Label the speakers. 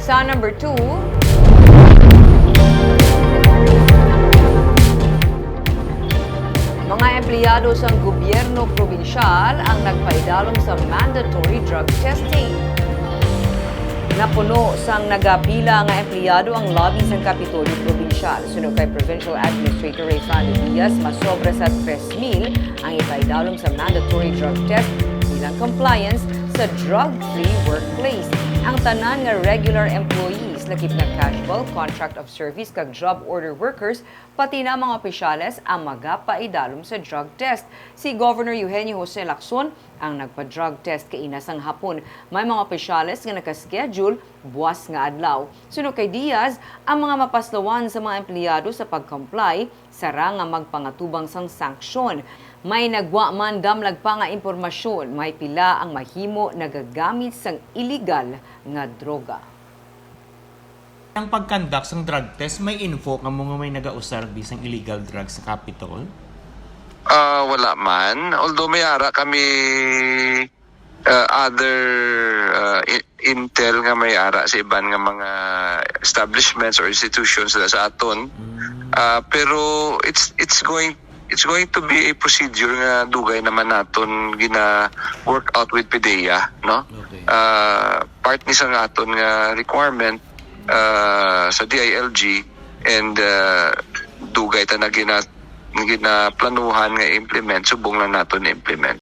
Speaker 1: Sa number 2, mga empleyado sa gobyerno probinsyal ang nagpaidalom sa mandatory drug testing. Napuno sang nagapila nga empleyado ang lobby sa kapitolyo probinsyal. Sunog kay Provincial Administrator Rayfando Diaz, masobra sa 3,000 ang ipaidalom sa mandatory drug test bilang compliance sa drug-free workplace. Ang tanan nga regular employees, lakip na casual, contract of service kag job order workers, pati na mga opisyales ang magapaidalom sa drug test. Si Governor Eugenio Jose Lacson ang nagpa-drug test kainasang hapon. May mga opisyales nga nakaschedule buwas nga adlaw. Suno kay Diaz, ang mga mapaslawan sa mga empleyado sa pag-comply, sara nga magpangatubang sang sanksyon. May nagwa man damlag pa nga impormasyon, may pila ang mahimo nagagamit sang illegal nga droga.
Speaker 2: Ang pag-conduct ng drug test, may info ka mga may nag-ausar bisang illegal drugs sa Capitol?
Speaker 3: Wala man. Although may ara kami other intel nga may ara sa iban nga mga establishments or institutions sa aton. Pero it's going to be a procedure nga dugay naman naton gina work out with PDEA, no?
Speaker 2: Okay.
Speaker 3: Part ni sa aton nga requirement sa DILG, and dugay ta na ginaplanuhan nga implement, subong lang naton implement.